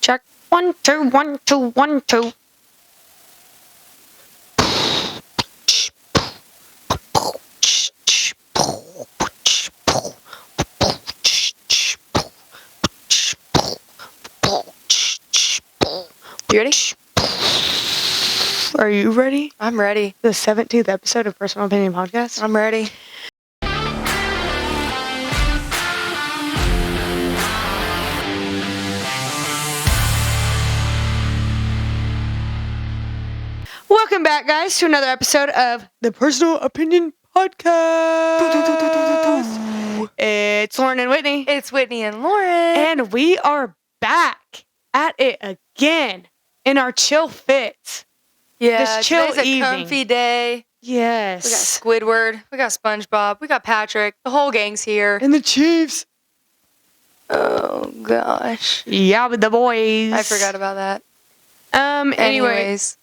check. 1, 2, 1, 2, 1, 2. You ready? Are you ready? I'm ready. The 17th episode of Personal Opinion Podcast? I'm ready. Welcome back, guys, to another episode of the Personal Opinion Podcast. It's Lauryn and Whitney. It's Whitney and Lauryn. And we are back at it again in our chill fits. Yeah, this chill today's a evening. comfy day. Yes. We got Squidward. We got SpongeBob. We got Patrick. The whole gang's here. And the Chiefs. Oh, gosh. Yeah, with the boys. I forgot about that. Anyways.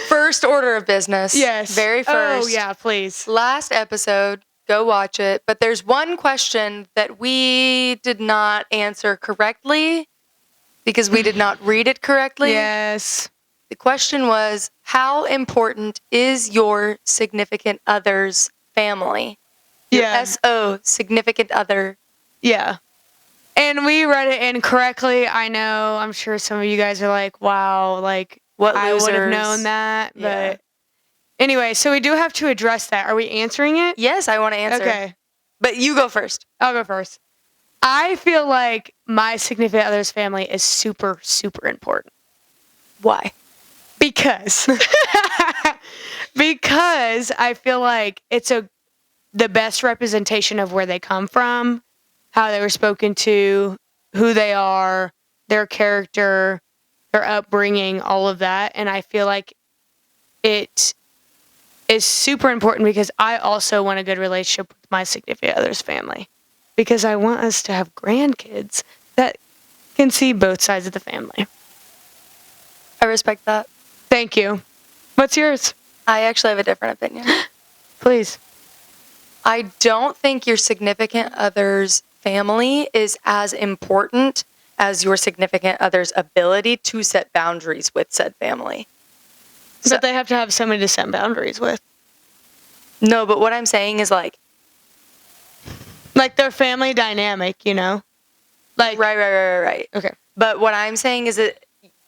First order of business. Yes. Very first. Oh, yeah, please. Last episode. Go watch it. But there's one question that we did not answer correctly because we did not read it correctly. Yes. The question was, how important is your significant other's family? Your SO, significant other. Yeah. And we read it incorrectly. I know. I'm sure some of you guys are like, wow, like, What I would have losers. known that. Yeah. But anyway, so we do have to address that. Are we answering it? Yes, I want to answer. Okay. But you go first. I'll go first. I feel like my significant other's family is super, super important. Why? Because I feel like it's the best representation of where they come from, how they were spoken to, who they are, their character, their upbringing, all of that. And I feel like it is super important because I also want a good relationship with my significant other's family because I want us to have grandkids that can see both sides of the family. I respect that. Thank you. What's yours? I actually have a different opinion. Please. I don't think your significant other's family is as important as your significant other's ability to set boundaries with said family. But they have to have somebody to set boundaries with. No, but what I'm saying is like their family dynamic, you know? Like Right. Okay. But what I'm saying is that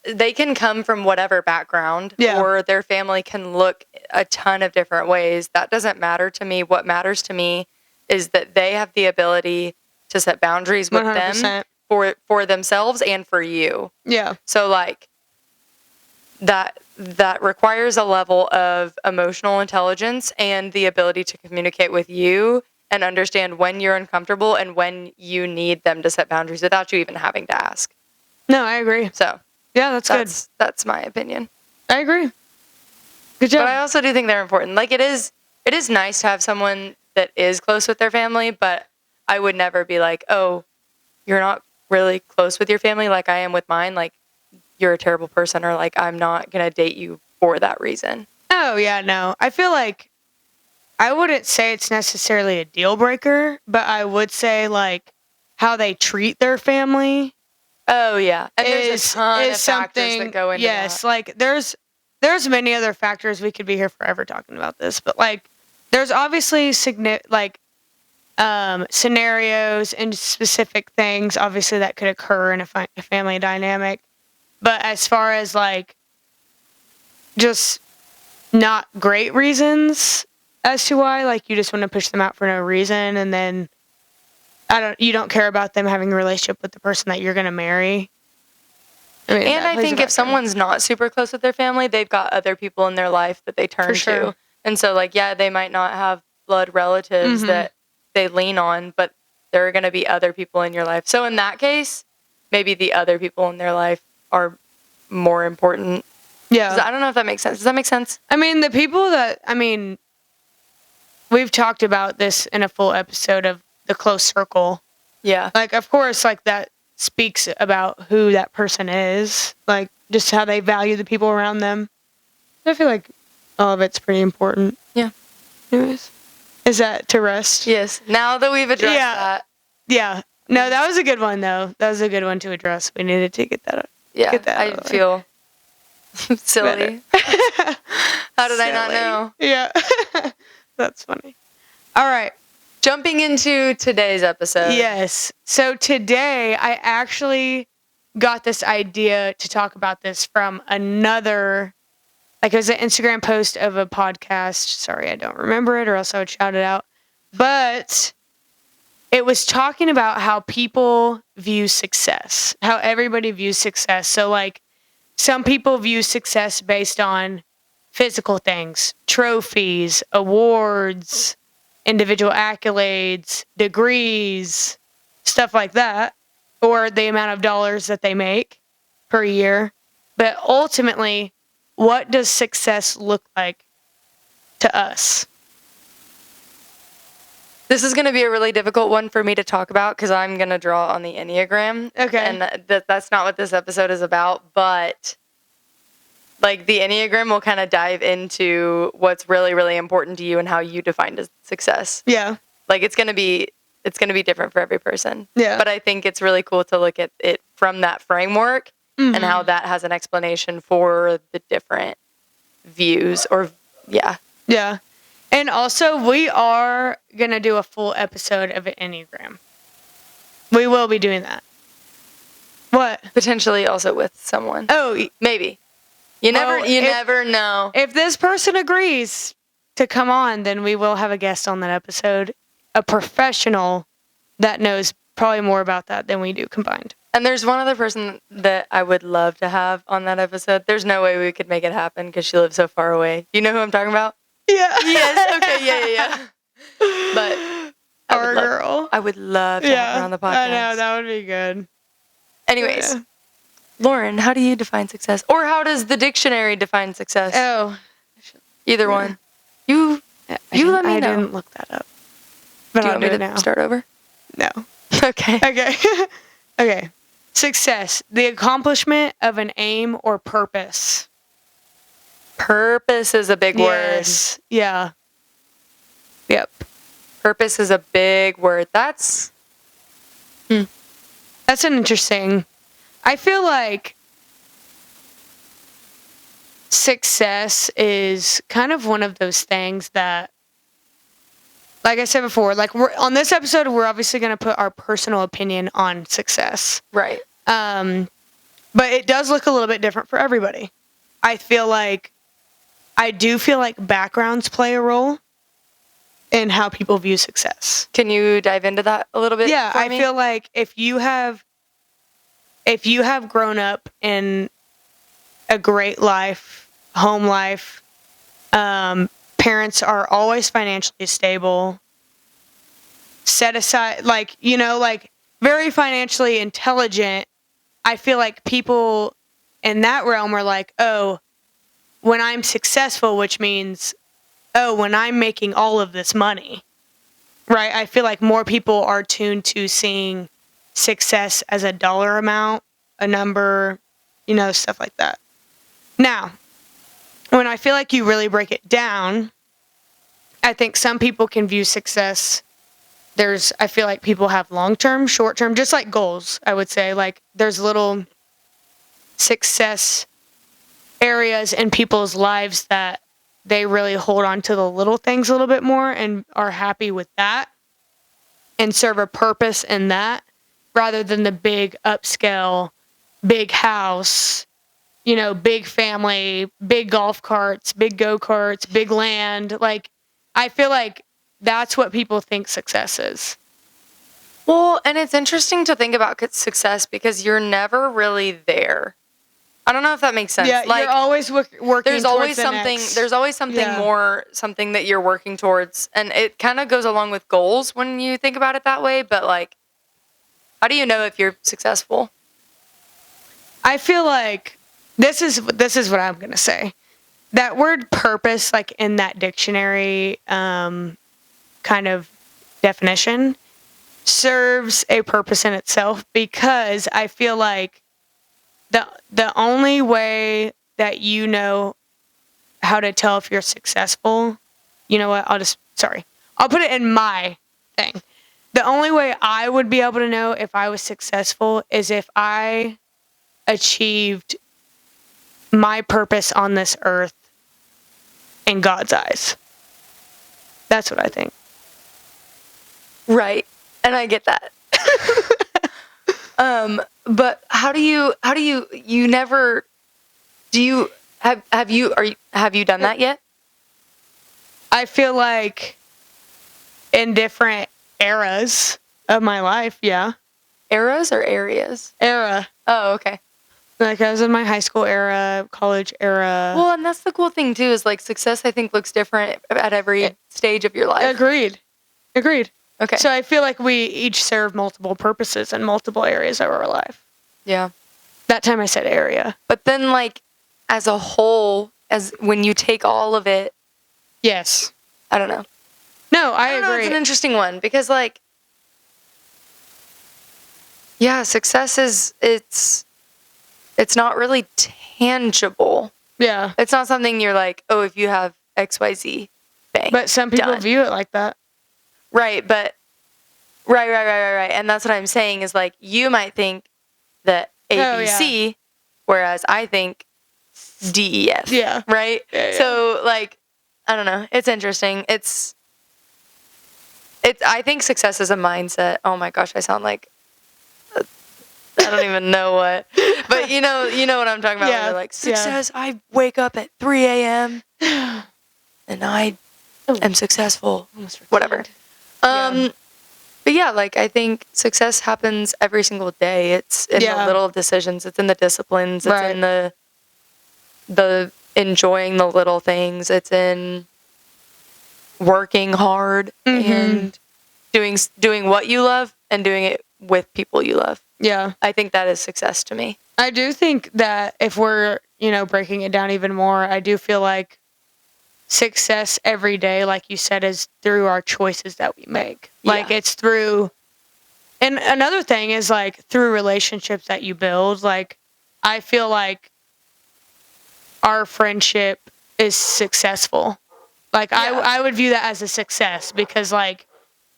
they can come from whatever background, or their family can look a ton of different ways. That doesn't matter to me. What matters to me is that they have the ability to set boundaries with 100%. them for themselves and for you. Yeah. So like that requires a level of emotional intelligence and the ability to communicate with you and understand when you're uncomfortable and when you need them to set boundaries without you even having to ask. No, I agree. So yeah, that's good. That's my opinion. I agree. Good job. But I also do think they're important. Like it is nice to have someone that is close with their family, but I would never be like, oh, you're not really close with your family like I am with mine. Like you're a terrible person, or like I'm not going to date you for that reason. Oh, yeah, no. I feel like I wouldn't say it's necessarily a deal breaker, but I would say like how they treat their family. Oh, yeah. And there's a ton of factors that go into that. Like there's many other factors. We could be here forever talking about this, but like there's obviously scenarios and specific things obviously that could occur in a family dynamic. But as far as like just not great reasons as to why, like you just want to push them out for no reason, and then you don't care about them having a relationship with the person that you're going to marry. I mean, and I think if someone's not super close with their family, they've got other people in their life that they turn to. And so like, yeah, they might not have blood relatives that they lean on, but there are going to be other people in your life. So in that case, maybe the other people in their life are more important. Yeah. I don't know if that makes sense. Does that make sense? I mean, we've talked about this in a full episode of the close circle. Yeah. Like, of course, like that speaks about who that person is, like just how they value the people around them. I feel like all of it's pretty important. Yeah. Anyways, is that to rest? Yes. Now that we've addressed that. Yeah. No, that was a good one, though. That was a good one to address. We needed to get that. Yeah, I feel silly. How did I not know? Yeah. That's funny. All right. Jumping into today's episode. Yes. So today I actually got this idea to talk about this from another, like it was an Instagram post of a podcast. Sorry, I don't remember it or else I would shout it out. But it was talking about how people view success, how everybody views success. So like some people view success based on physical things, trophies, awards, individual accolades, degrees, stuff like that, or the amount of dollars that they make per year. But ultimately, what does success look like to us? This is going to be a really difficult one for me to talk about because I'm going to draw on the Enneagram. Okay. And that's not what this episode is about, but like the Enneagram will kind of dive into what's really, really important to you and how you define success. Yeah. Like it's going to be different for every person. Yeah. But I think it's really cool to look at it from that framework and how that has an explanation for the different views or yeah. Yeah. And also we are going to do a full episode of an Enneagram. We will be doing that. What? Potentially also with someone. Oh, maybe. You never know. If this person agrees to come on, then we will have a guest on that episode, a professional that knows probably more about that than we do combined. And there's one other person that I would love to have on that episode. There's no way we could make it happen because she lives so far away. Do you know who I'm talking about? Yeah. Yes. Okay. Yeah. But our girl. I would love to have her on the podcast. I know, that would be good. Anyways. Yeah. Lauren, how do you define success? Or how does the dictionary define success? Oh. Either one. You let me know. I didn't look that up. But do you want me to start over? No. Okay. Okay. Success. The accomplishment of an aim or purpose. Purpose is a big word. Yeah. Yep. Purpose is a big word. That's an interesting. I feel like success is kind of one of those things that, like I said before, like on this episode, we're obviously going to put our personal opinion on success. Right. But it does look a little bit different for everybody. I do feel like backgrounds play a role in how people view success. Can you dive into that a little bit? Yeah, I feel like if you have grown up in a great life, home life, parents are always financially stable, set aside, like very financially intelligent, I feel like people in that realm are like, oh, when I'm successful, which means, oh, when I'm making all of this money, right? I feel like more people are tuned to seeing success as a dollar amount, a number, stuff like that. Now, when I feel like you really break it down, I think some people can view success. I feel like people have long-term, short-term, just like goals, I would say. Like, there's little success areas in people's lives that they really hold on to the little things a little bit more and are happy with that and serve a purpose in that rather than the big upscale, big house, big family, big golf carts, big go-karts, big land. Like, I feel like that's what people think success is. Well, and it's interesting to think about success because you're never really there. I don't know if that makes sense. Yeah, like, you're always working there's always towards something. There's always something more, something that you're working towards, and it kind of goes along with goals when you think about it that way. But like, how do you know if you're successful? I feel like this is what I'm gonna say. That word purpose, like in that dictionary kind of definition, serves a purpose in itself because I feel like the only way that you know how to tell if you're successful, you know what? I'll put it in my thing. the only way I would be able to know if I was successful is if I achieved my purpose on this earth in God's eyes. That's what I think. Right. And I get that. But have you done that yet? I feel like in different eras of my life, yeah. Eras or areas? Era. Oh, okay. Like I was in my high school era, college era. Well, and that's the cool thing too, is like success I think looks different at every stage of your life. Agreed. Okay. So I feel like we each serve multiple purposes in multiple areas of our life. Yeah. That time I said area. But then like as a whole, as when you take all of it. Yes. I don't know. No, I agree. It's an interesting one because like, yeah, success is, it's not really tangible. Yeah. It's not something you're like, oh, if you have XYZ, bang. But some people done. view it like that. Right, but right. And that's what I'm saying is like you might think that ABC, whereas I think DEF. Yeah. Right? Yeah. So like, I don't know. It's interesting. I think success is a mindset. Oh my gosh, I sound like I don't even know what. But you know what I'm talking about. Yeah. When they're like, success, I wake up at 3 a.m. and I am successful. Whatever. But yeah, like I think success happens every single day. It's in the little decisions. It's in the disciplines. It's in the enjoying the little things. It's in working hard and doing what you love and doing it with people you love. Yeah. I think that is success to me. I do think that if we're, breaking it down even more, I do feel like success every day, like you said, is through our choices that we make. Like it's through, and another thing is like through relationships that you build. Like I feel like our friendship is successful. Like I would view that as a success because like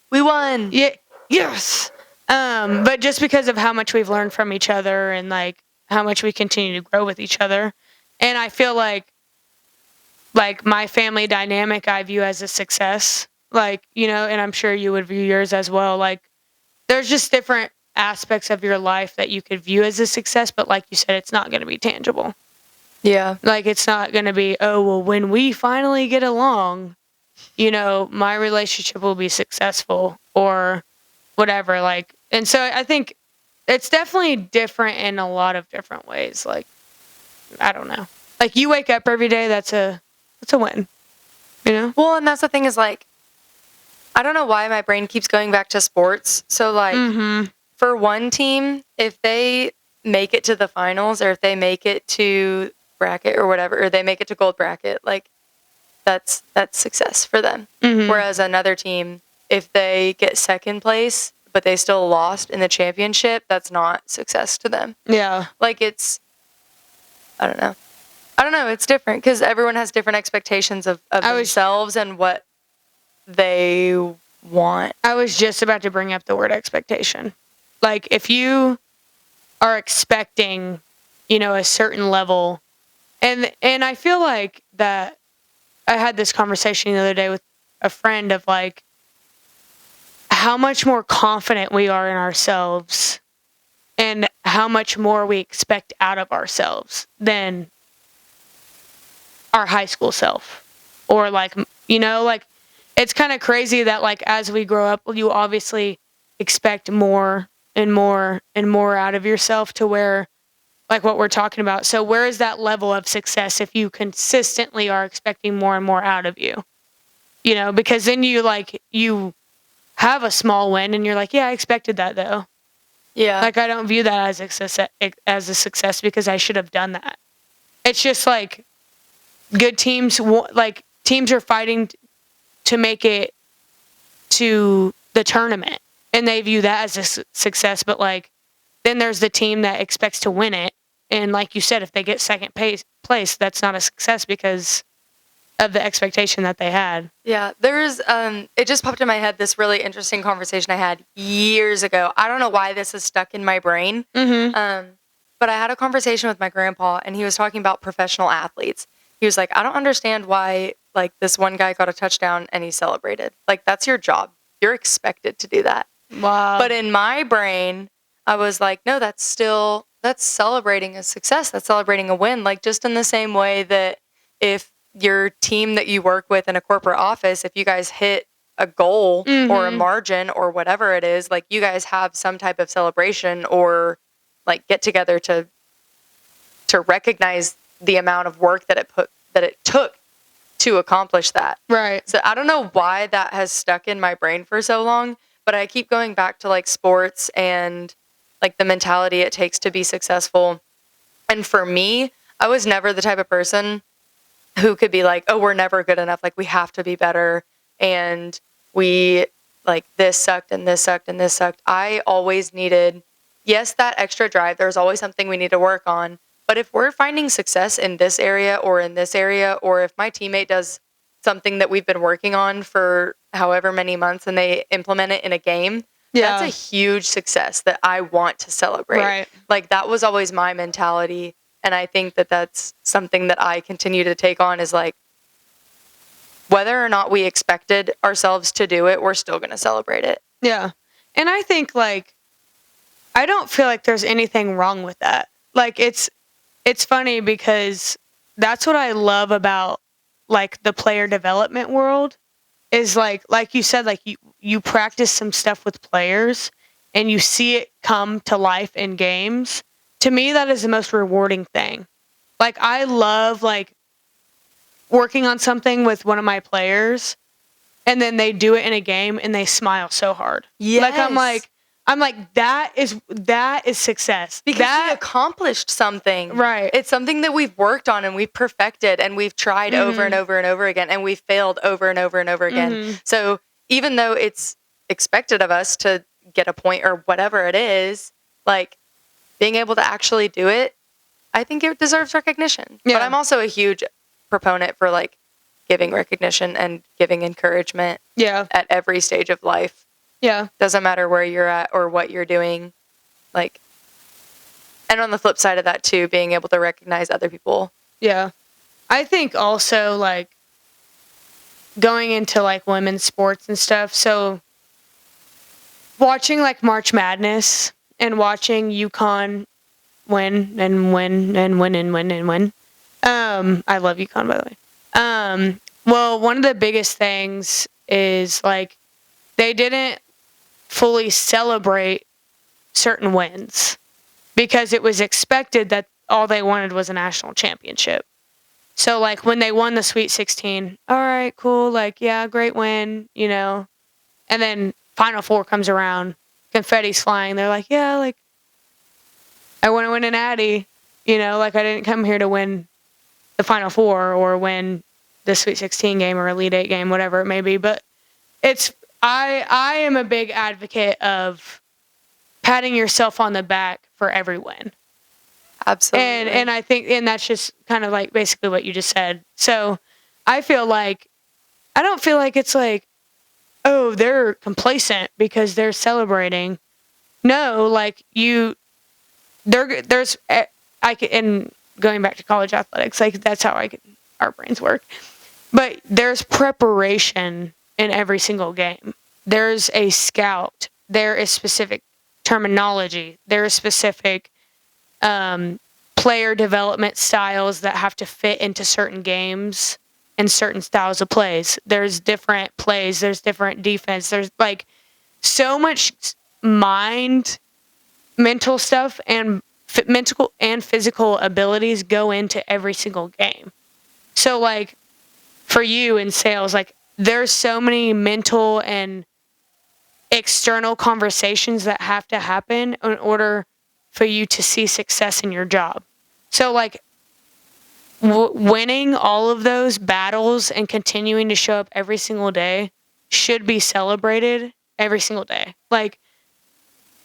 we won. Yeah. Yes. But just because of how much we've learned from each other and like how much we continue to grow with each other. And I feel like my family dynamic I view as a success. Like, and I'm sure you would view yours as well. Like there's just different aspects of your life that you could view as a success, but like you said, it's not going to be tangible. Yeah. Like it's not going to be, oh, well, when we finally get along, my relationship will be successful or whatever. Like, and so I think it's definitely different in a lot of different ways. Like, I don't know. Like you wake up every day, that's a win, Well, and that's the thing is like, I don't know why my brain keeps going back to sports. So like for one team, if they make it to the finals or if they make it to bracket or whatever, or they make it to gold bracket, like that's success for them. Whereas another team, if they get second place, but they still lost in the championship, that's not success to them. Yeah. Like I don't know. It's different because everyone has different expectations of themselves and what they want. I was just about to bring up the word expectation. Like if you are expecting, a certain level, and I feel like that I had this conversation the other day with a friend of like how much more confident we are in ourselves and how much more we expect out of ourselves than our high school self. Or like, like it's kind of crazy that like as we grow up, you obviously expect more and more and more out of yourself to where like what we're talking about. So where is that level of success if you consistently are expecting more and more out of you? Because then you have a small win and you're like, yeah, I expected that though. Yeah. Like I don't view that as a success because I should have done that. It's just like good teams, like teams are fighting to make it to the tournament and they view that as a success. But like, then there's the team that expects to win it. And like you said, if they get second place, that's not a success because of the expectation that they had. Yeah, there's it just popped in my head, this really interesting conversation I had years ago. I don't know why this is stuck in my brain. But I had a conversation with my grandpa, and he was talking about professional athletes. He was like, I don't understand why, like, this one guy got a touchdown and he celebrated. Like, that's your job. You're expected to do that. Wow. But in my brain, I was like, no, that's celebrating a success. That's celebrating a win. Like, just in the same way that if your team that you work with in a corporate office, if you guys hit a goal or a margin or whatever it is, like, you guys have some type of celebration or like get together to recognize the amount of work that it took to accomplish that. Right. So I don't know why that has stuck in my brain for so long, but I keep going back to like sports and like the mentality it takes to be successful. And for me, I was never the type of person who could be like, oh, we're never good enough. Like, we have to be better. And we like this sucked and this sucked and this sucked. I always needed, yes, that extra drive. There's always something we need to work on. But if we're finding success in this area or in this area, or if my teammate does something that we've been working on for however many months and they implement it in a game, that's a huge success that I want to celebrate. Right. Like, that was always my mentality. And I think that that's something that I continue to take on, is like, whether or not we expected ourselves to do it, we're still going to celebrate it. Yeah. And I think, like, I don't feel like there's anything wrong with that. Like, it's funny because that's what I love about, like, the player development world is, like you said, like, you practice some stuff with players and you see it come to life in games. To me, that is the most rewarding thing. Like, I love, like, working on something with one of my players, and then they do it in a game, and they smile so hard. Yes. Like, I'm like, that is success. Because we accomplished something. Right. It's something that we've worked on and we've perfected and we've tried over and over and over again, and we've failed over and over and over again. So even though it's expected of us to get a point or whatever it is, like, being able to actually do it, I think it deserves recognition. Yeah. But I'm also a huge proponent for, like, giving recognition and giving encouragement at every stage of life. Yeah. Doesn't matter where you're at or what you're doing. Like, and on the flip side of that too, being able to recognize other people. Yeah. I think also, like, going into, like, women's sports and stuff. So watching, like, March Madness and watching UConn win and win and win and win and win. I love UConn, by the way. Well, one of the biggest things is, like, they didn't fully celebrate certain wins because it was expected that all they wanted was a national championship. So, like, when they won the Sweet 16, all right, cool, like, yeah, great win, you know. And then Final Four comes around, confetti's flying. They're like, yeah, like, I want to win an Natty, you know, like, I didn't come here to win the Final Four or win the Sweet 16 game or Elite 8 game, whatever it may be. But I am a big advocate of patting yourself on the back for every win. Absolutely. And I think, and that's just kind of like basically what you just said. So I feel like, I don't feel like it's like, oh, they're complacent because they're celebrating. No, like, and going back to college athletics, like, that's how our brains work. But there's preparation in every single game. There's a scout. There is specific terminology. There is specific player development styles that have to fit into certain games and certain styles of plays. There's different plays. There's different defense. There's, like, so much mental stuff and mental and physical abilities go into every single game. So, like, for you in sales, like, there's so many mental and external conversations that have to happen in order for you to see success in your job. So, like, winning all of those battles and continuing to show up every single day should be celebrated every single day. Like,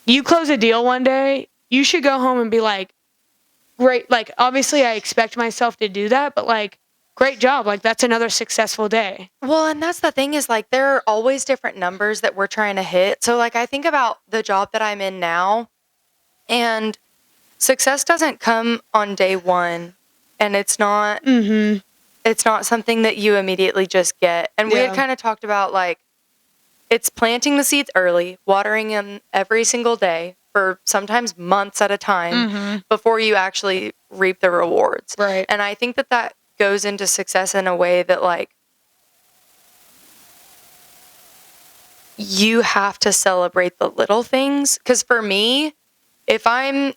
you close a deal one day, you should go home and be like, great. Like, obviously I expect myself to do that, but, like, great job. Like, that's another successful day. Well, and that's the thing is, like, there are always different numbers that we're trying to hit. So, like, I think about the job that I'm in now, and success doesn't come on day one, and it's not something that you immediately just get. And we had kind of talked about, like, it's planting the seeds early, watering them every single day for sometimes months at a time before you actually reap the rewards. Right. And I think that goes into success in a way that, like, you have to celebrate the little things. Because for me, and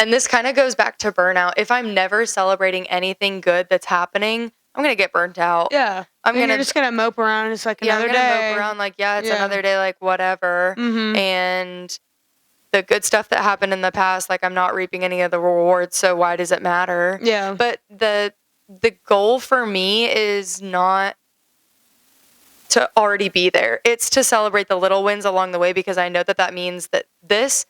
this kind of goes back to burnout, if I'm never celebrating anything good that's happening, I'm going to get burnt out. Yeah. You're just going to mope around. It's like another day. I'm going to mope around like, it's another day, like, whatever. And the good stuff that happened in the past, like, I'm not reaping any of the rewards, so why does it matter? Yeah. But the goal for me is not to already be there. It's to celebrate the little wins along the way, because I know that means that this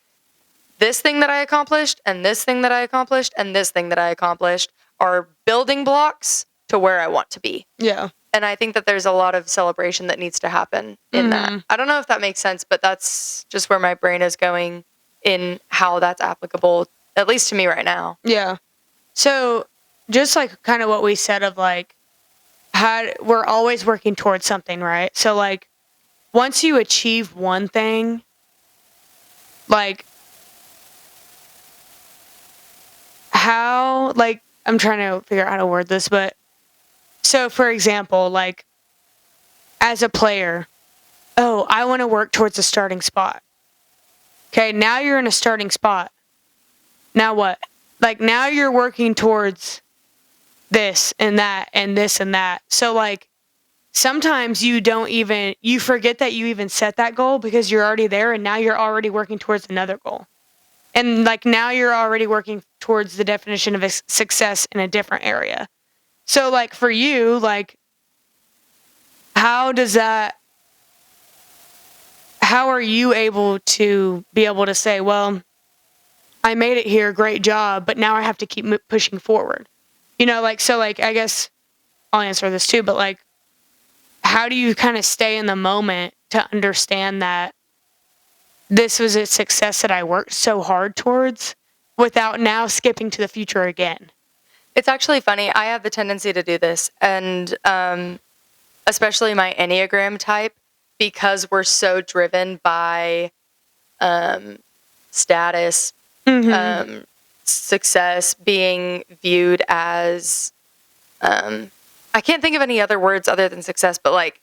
thing that I accomplished, and this thing that I accomplished, and this thing that I accomplished are building blocks to where I want to be. Yeah. And I think that there's a lot of celebration that needs to happen in that. I don't know if that makes sense, but that's just where my brain is going in how that's applicable, at least to me right now. Yeah. So just like kind of what we said of like, how we're always working towards something, right? So like once you achieve one thing, like how, like, I'm trying to figure out how to word this, but so for example, like as a player, I want to work towards a starting spot. Okay, now you're in a starting spot. Now what? Like now you're working towards this and that and this and that. So like sometimes you forget that you even set that goal because you're already there, and now you're already working towards another goal. And like now you're already working towards the definition of success in a different area. So like for you, like how are you able to be able to say, well, I made it here, great job, but now I have to keep pushing forward. You know, like, so like, I guess I'll answer this too, but like, how do you kind of stay in the moment to understand that this was a success that I worked so hard towards without now skipping to the future again? It's actually funny. I have the tendency to do this, and especially my Enneagram type, because we're so driven by status, success, being viewed as, I can't think of any other words other than success, but like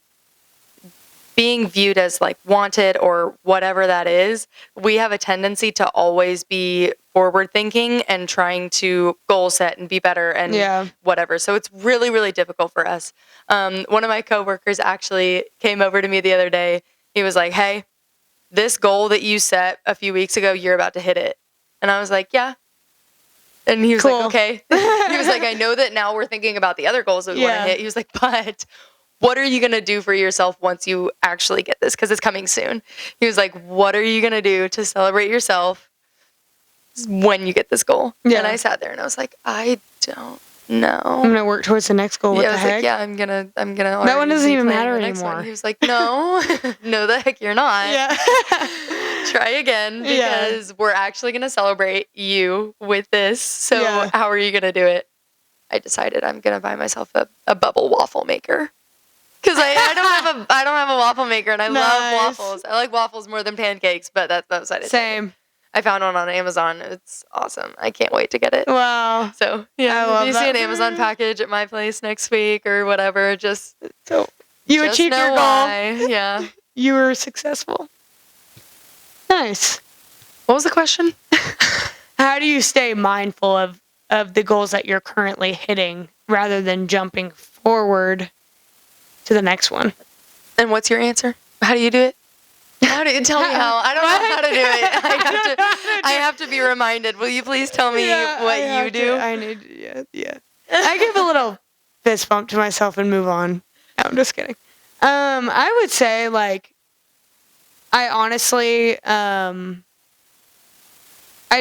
being viewed as like wanted or whatever that is, we have a tendency to always be forward thinking and trying to goal set and be better and whatever. So it's really, really difficult for us. One of my coworkers actually came over to me the other day. He was like, hey, this goal that you set a few weeks ago, you're about to hit it. And I was like, yeah. And he was like, okay. He was like, I know that now we're thinking about the other goals that we want to hit. He was like, but what are you going to do for yourself once you actually get this? Because it's coming soon. He was like, what are you going to do to celebrate yourself when you get this goal? Yeah. And I sat there and I was like, I don't know. I'm going to work towards the next goal. What the heck? Like, yeah, I'm gonna that one doesn't even matter anymore. He was like, no, no, the heck you're not. Yeah. Try again, because we're actually going to celebrate you with this. So how are you going to do it? I decided I'm going to buy myself a bubble waffle maker. Because I don't have a waffle maker, and I love waffles. I like waffles more than pancakes, but that's beside it. Same. I found one on Amazon. It's awesome. I can't wait to get it. Wow. So if you see an Amazon package at my place next week or whatever, just you achieved your goal. Why. Yeah. You were successful. Nice. What was the question? How do you stay mindful of the goals that you're currently hitting rather than jumping forward to the next one? And what's your answer? How do you do it? How do you tell me how? I don't know how to do it. I have to be reminded. Will you please tell me what you do? I need, yeah. I give a little fist bump to myself and move on. No, I'm just kidding. I would say, like, I honestly, I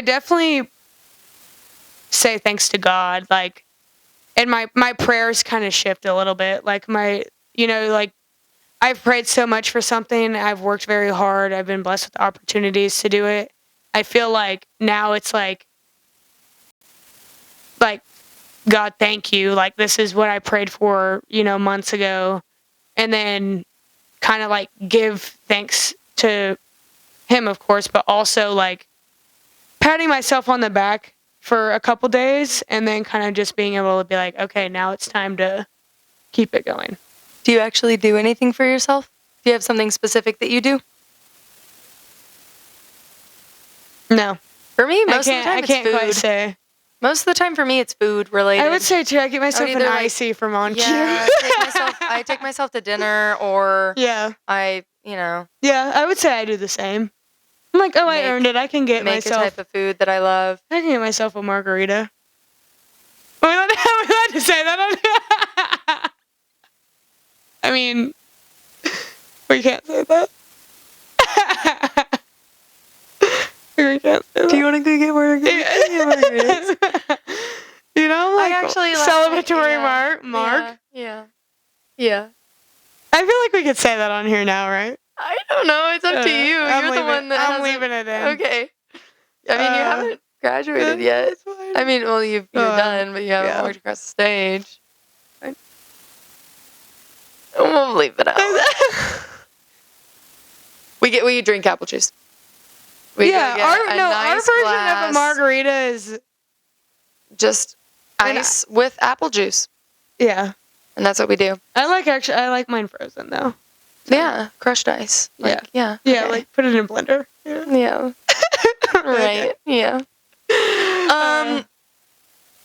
definitely say thanks to God. Like, and my prayers kind of shift a little bit. Like like I've prayed so much for something. I've worked very hard. I've been blessed with opportunities to do it. I feel like now it's like God, thank you. Like this is what I prayed for, months ago, and then kind of like give thanks to him, of course, but also like patting myself on the back for a couple days, and then kind of just being able to be like, okay, now it's time to keep it going. Do you actually do anything for yourself? Do you have something specific that you do? No. For me, most of the time I can't it's quite food. say. Most of the time for me, it's food related. I would say too. I get myself an either, icy from On Cue. Yeah, I take myself to dinner, or Yeah, I I would say I do the same. I'm like, I earned it. I can get make myself a type of food that I love. I can get myself a margarita. Are we allowed to say that on? I mean, we can't say that. We can't say that. Do you want to go get margaritas? Like I actually celebratory mark. Yeah. I feel like we could say that on here now, right? I don't know. It's up to you. You're the one that I'm leaving it in. Okay. I mean, you haven't graduated yet. I mean, well, you're done, but you haven't walked across the stage. We'll leave it out. we drink apple juice. Our version of a margarita is just ice with apple juice. Yeah. And that's what we do. I like mine frozen though. Yeah, crushed ice. Yeah. Okay. Like put it in a blender. Yeah. Right. Yeah.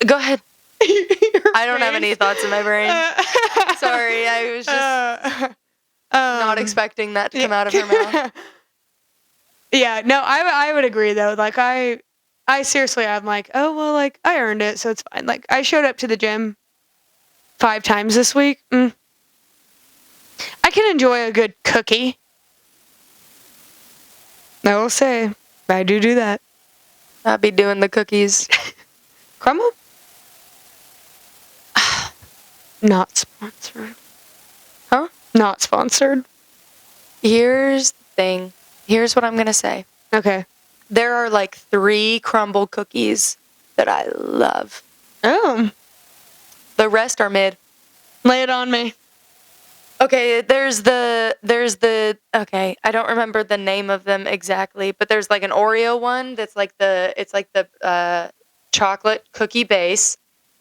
Go ahead. I don't have any thoughts in my brain. Sorry, I was just not expecting that to come out of her mouth. Yeah, no, I would agree though. Like I seriously, I'm like, oh well, like I earned it, so it's fine. Like I showed up to the gym 5 times this week. I can enjoy a good cookie. I will say, I do that. I'll be doing the cookies. Crumble? Not sponsored. Huh? Not sponsored. Here's the thing. Here's what I'm going to say. Okay. There are like 3 crumble cookies that I love. Oh. The rest are mid. Lay it on me. Okay, there's the okay, I don't remember the name of them exactly, but there's like an Oreo one that's like the chocolate cookie base,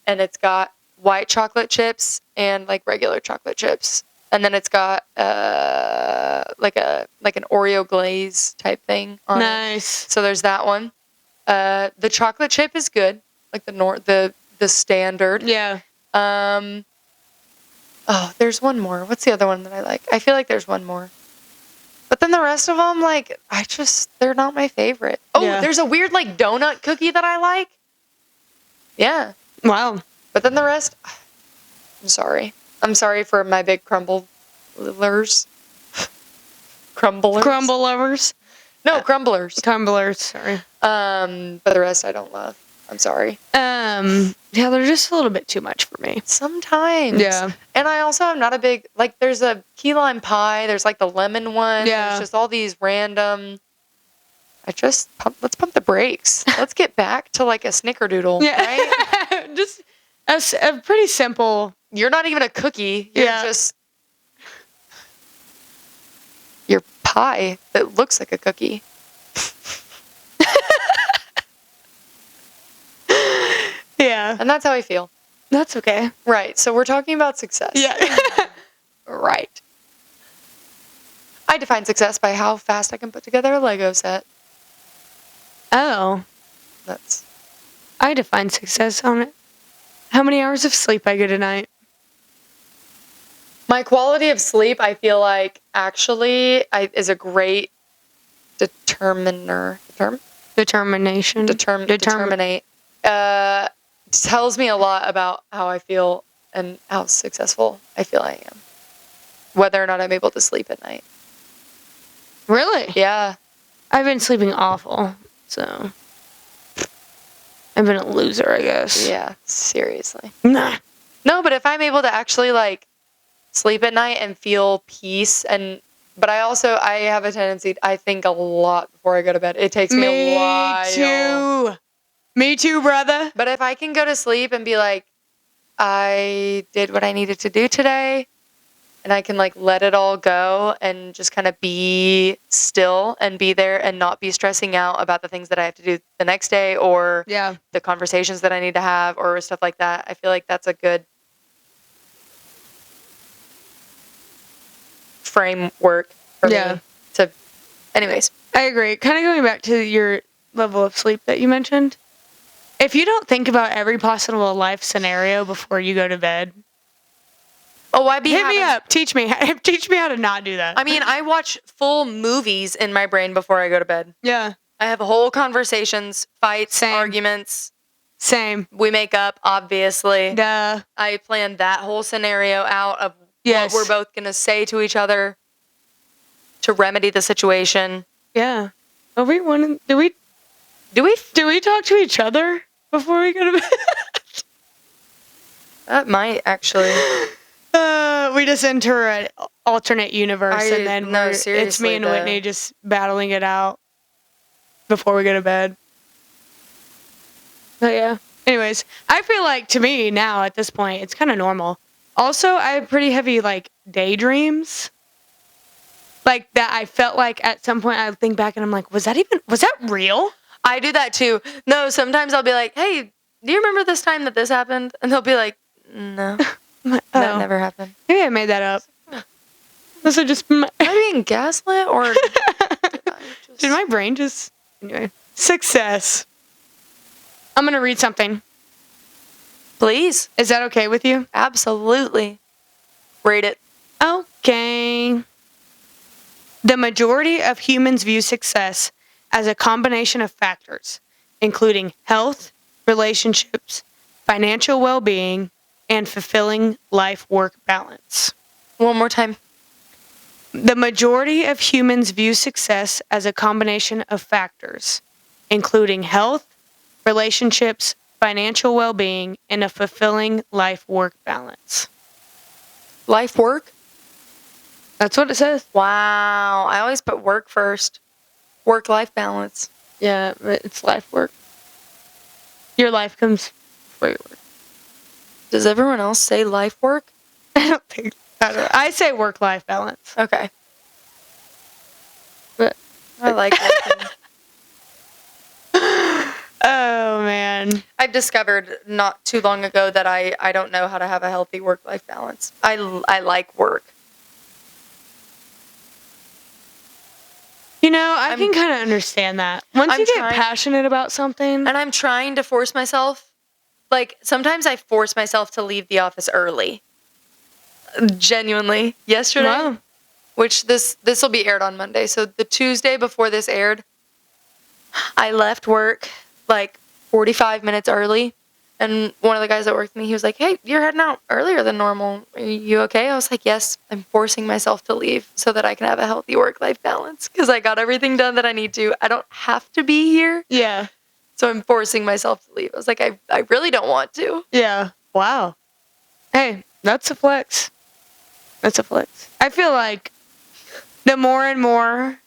and it's got white chocolate chips and like regular chocolate chips. And then it's got like an Oreo glaze type thing on it. Nice. So there's that one. The chocolate chip is good, like the standard. Yeah. Oh, there's one more. What's the other one that I like? I feel like there's one more. But then the rest of them, like, they're not my favorite. Oh, yeah. There's a weird, like, donut cookie that I like. Yeah. Wow. But then the rest, I'm sorry. I'm sorry for my big crumblers. Crumble lovers? No, crumblers. Crumblers, sorry. But the rest I don't love. I'm sorry. Yeah, they're just a little bit too much for me. Sometimes. Yeah. And I also am not a big, like, there's a key lime pie, there's like the lemon one. Yeah. There's just all these random, let's pump the brakes. Let's get back to like a snickerdoodle, right? Just a pretty simple. You're not even a cookie. You're just your pie that looks like a cookie. Yeah. And that's how I feel. That's okay. Right. So we're talking about success. Yeah. Right. I define success by how fast I can put together a Lego set. Oh. I define success on it. How many hours of sleep I get a night. My quality of sleep, I feel like, actually is a great determiner. Determination. Determinate. Tells me a lot about how I feel and how successful I feel I am. Whether or not I'm able to sleep at night. Really? Yeah. I've been sleeping awful, so I've been a loser, I guess. Yeah, seriously. Nah. No, but if I'm able to actually, like, sleep at night and feel peace but I have a tendency, I think a lot before I go to bed. It takes me a while. Me too, brother. But if I can go to sleep and be like, I did what I needed to do today, and I can, like, let it all go and just kind of be still and be there and not be stressing out about the things that I have to do the next day or the conversations that I need to have or stuff like that. I feel like that's a good framework for me to, anyways. I agree. Kind of going back to your level of sleep that you mentioned. If you don't think about every possible life scenario before you go to bed, hit me up. Teach me how to not do that. I mean, I watch full movies in my brain before I go to bed. Yeah. I have whole conversations, fights, arguments. Same. We make up, obviously. Duh. I planned that whole scenario out of what we're both going to say to each other to remedy the situation. Yeah. Do we talk to each other before we go to bed? That might actually. We just enter an alternate universe and then it's me and though. Whitney just battling it out before we go to bed. But yeah. Anyways, I feel like to me now at this point, it's kind of normal. Also, I have pretty heavy like daydreams. Like that I felt like at some point I think back and I'm like, was that real? I do that too. No, sometimes I'll be like, hey, do you remember this time that this happened? And they'll be like, no, that never happened. Maybe I made that up. This is just... Am I being gaslit or... Did my brain just... Anyway. Success. I'm going to read something. Please. Is that okay with you? Absolutely. Read it. Okay. The majority of humans view success as a combination of factors, including health, relationships, financial well-being, and fulfilling life-work balance. One more time. The majority of humans view success as a combination of factors, including health, relationships, financial well-being, and a fulfilling life-work balance. Life-work? That's what it says. Wow. I always put work first. Work-life balance. Yeah, but it's life-work. Your life comes before your work. Does everyone else say life-work? I don't think... I say work-life balance. Okay. But I like that. Oh, man. I've discovered not too long ago that I don't know how to have a healthy work-life balance. I like work. You know, I can kind of understand that. Once you get passionate about something... And I'm trying to force myself. Like, sometimes I force myself to leave the office early. Genuinely. Yesterday. Wow. Which this will be aired on Monday. So the Tuesday before this aired, I left work like 45 minutes early. And one of the guys that worked with me, he was like, hey, you're heading out earlier than normal. Are you okay? I was like, yes, I'm forcing myself to leave so that I can have a healthy work-life balance. Because I got everything done that I need to. I don't have to be here. Yeah. So I'm forcing myself to leave. I was like, I really don't want to. Yeah. Wow. Hey, that's a flex. That's a flex. I feel like the more and more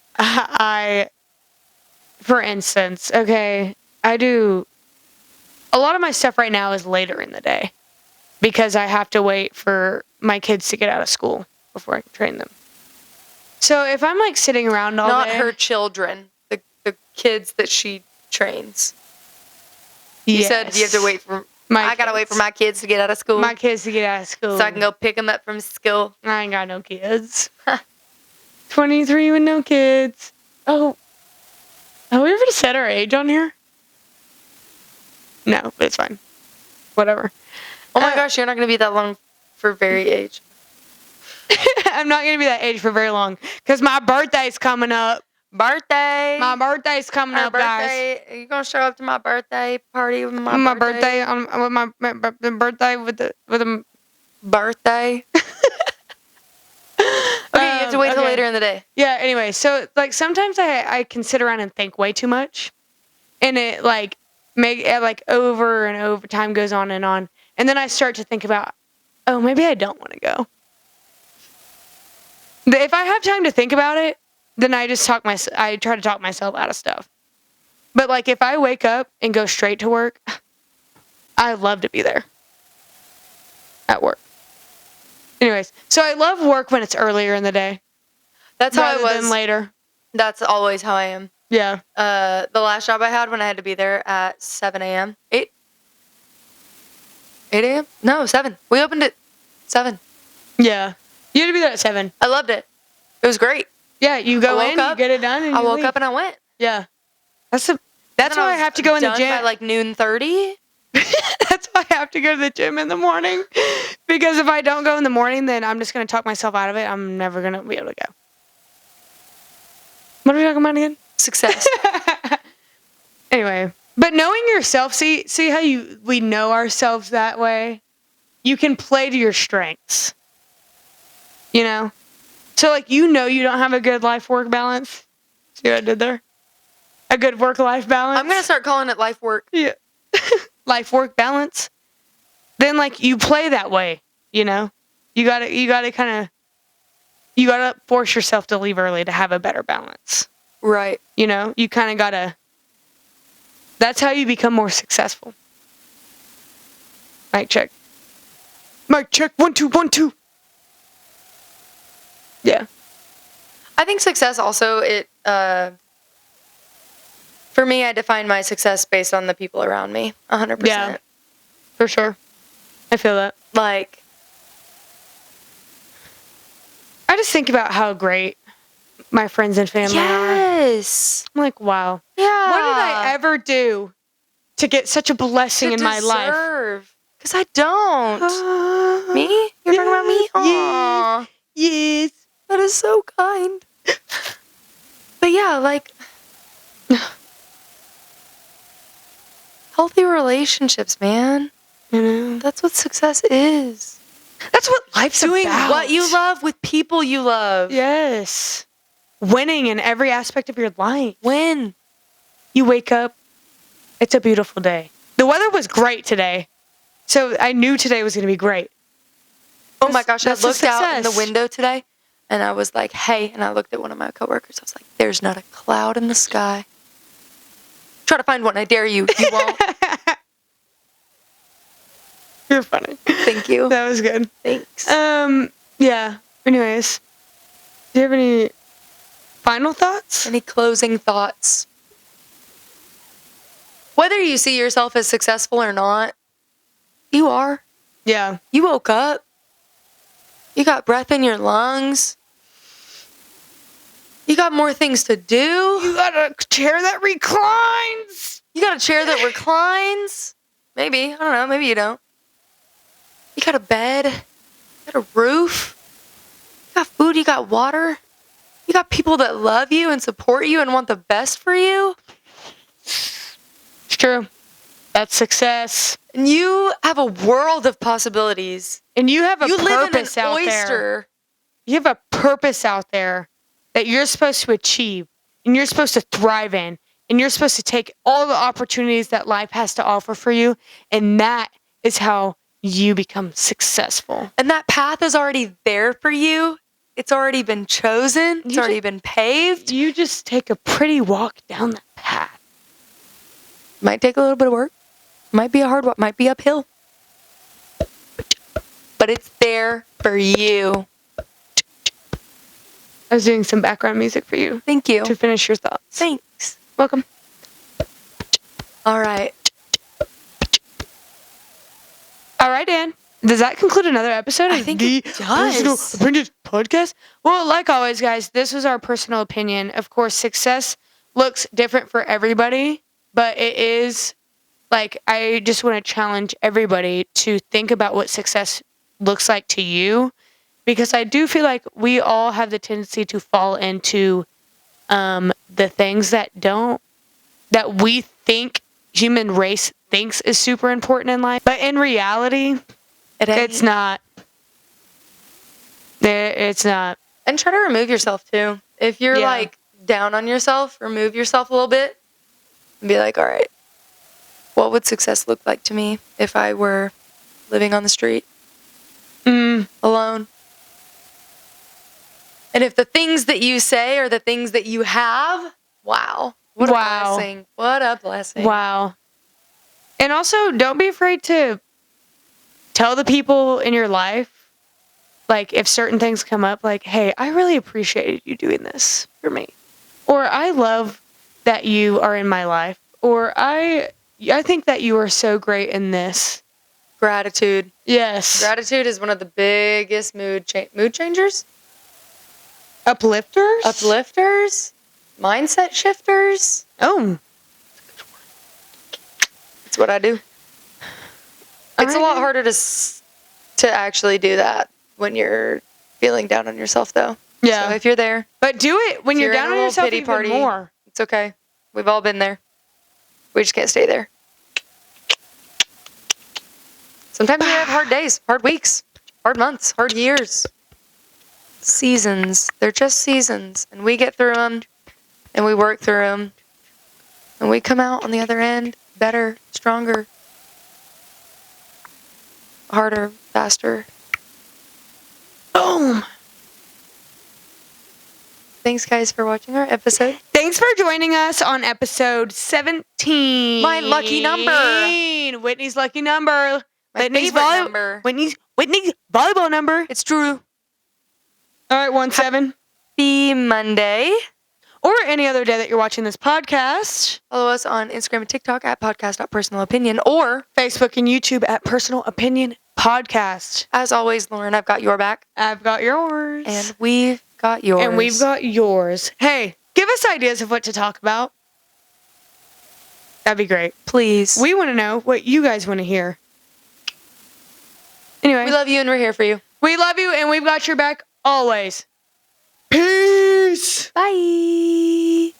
for instance, okay, I do... A lot of my stuff right now is later in the day because I have to wait for my kids to get out of school before I can train them. So if I'm like sitting around all day... Not her children, the kids that she trains. You said you have to wait for... I gotta wait for my kids to get out of school. My kids to get out of school. So I can go pick them up from school. I ain't got no kids. 23 with no kids. Oh. Have we ever said our age on here? No, but it's fine. Whatever. Oh my gosh, you're not going to be that long for very age. I'm not going to be that age for very long. Because my birthday's coming up. Birthday. My birthday's coming up, guys. Are you going to show up to my birthday party with my birthday? With my birthday with the birthday? Okay, you have to wait till later in the day. Yeah, anyway. So, like, sometimes I can sit around and think way too much. And it, like... over and over, time goes on, and then I start to think about oh, maybe I don't want to go. If I have time to think about it, then I try to talk myself out of stuff. But like if I wake up and go straight to work, I love to be there at work. Anyways, so I love work when it's earlier in the day. That's how I was. Rather than later. That's always how I am. Yeah. The last job I had when I had to be there at 7 a.m. 8 a.m.? No, 7. We opened at 7. Yeah. You had to be there at 7. I loved it. It was great. Yeah, you go in, you get it done, and I woke leave. up and I went. Yeah. That's why I have to go in the gym. By like noon 30. That's why I have to go to the gym in the morning. Because if I don't go in the morning, then I'm just going to talk myself out of it. I'm never going to be able to go. What are we talking about again? Success. Anyway, but knowing yourself, see how we know ourselves that way? You can play to your strengths. You know? So like you don't have a good life-work balance. See what I did there? A good work-life balance. I'm going to start calling it life work. Yeah. Life-work balance. Then like you play that way, you know? You got to force yourself to leave early to have a better balance. Right. You know, you kind of got to, that's how you become more successful. Mic check. Mic check. 1 2 1 2. Yeah. I think success also, for me, I define my success based on the people around me. 100%. Yeah. For sure. I feel that. Like, I just think about how great my friends and family are. Yes. I'm like, wow. Yeah. What did I ever do to get such a blessing in my life? Because I don't. Me? You're talking about me? Aww. Yes. That is so kind. But yeah, like, healthy relationships, man. You know? That's what success is. That's what life's Doing about. what you love with people you love. Yes. Winning in every aspect of your life. Win. You wake up. It's a beautiful day. The weather was great today. So I knew today was going to be great. Oh my gosh, I That's a looked out in the success. window today and I was like, hey, and I looked at one of my coworkers. I was like, there's not a cloud in the sky. Try to find one. I dare you. You won't. You're funny. Thank you. That was good. Thanks. Yeah. Anyways, do you have any final thoughts? Any closing thoughts? Whether you see yourself as successful or not, you are. Yeah. You woke up. You got breath in your lungs. You got more things to do. You got a chair that reclines. You got a chair that reclines. Maybe. I don't know. Maybe you don't. You got a bed. You got a roof. You got food. You got water. You got people that love you and support you and want the best for you. It's true. That's success. And you have a world of possibilities. And you have a purpose out oyster. there. You have a purpose out there that you're supposed to achieve and you're supposed to thrive in. And you're supposed to take all the opportunities that life has to offer for you. And that is how you become successful. And that path is already there for you. It's already been chosen. It's already been paved. You just take a pretty walk down that path. Might take a little bit of work. Might be a hard walk. Might be uphill. But it's there for you. I was doing some background music for you. Thank you. To finish your thoughts. Thanks. Welcome. All right. All right, Dan. Does that conclude another episode I of think the it does. Personal Opinions Podcast? Well, like always, guys, this was our personal opinion. Of course, success looks different for everybody, but it is, like, I just want to challenge everybody to think about what success looks like to you, because I do feel like we all have the tendency to fall into the things that we think human race thinks is super important in life, but in reality, it's not. It's not. And try to remove yourself too. If you're like down on yourself, remove yourself a little bit and be like, all right, what would success look like to me if I were living on the street? alone. And if the things that you say are the things that you have, wow. What a blessing. What a blessing. Wow. And also, don't be afraid to tell the people in your life, like, if certain things come up, like, hey, I really appreciated you doing this for me. Or I love that you are in my life. Or I think that you are so great in this. Gratitude. Yes. Gratitude is one of the biggest mood changers. Uplifters? Uplifters. Mindset shifters. Oh. It's what I do. It's a lot harder to actually do that when you're feeling down on yourself, though. Yeah. So if you're there. But do it when you're down on yourself pity even party, more. It's okay. We've all been there. We just can't stay there. Sometimes we have hard days, hard weeks, hard months, hard years. Seasons. They're just seasons. And we get through them. And we work through them. And we come out on the other end better, stronger, harder, faster. Boom. Thanks, guys, for watching our episode. Thanks for joining us on episode 17. My lucky number. Whitney's lucky number. My favorite number. Whitney's volleyball number. It's true. All right, 17. Happy Monday. Or any other day that you're watching this podcast. Follow us on Instagram and TikTok at podcast.personalopinion or Facebook and YouTube at Personal Opinion Podcast. As always, Lauren, I've got your back. I've got yours. And we've got yours. And we've got yours. Hey, give us ideas of what to talk about. That'd be great. Please. We want to know what you guys want to hear. Anyway. We love you and we're here for you. We love you and we've got your back always. Peace. Bye.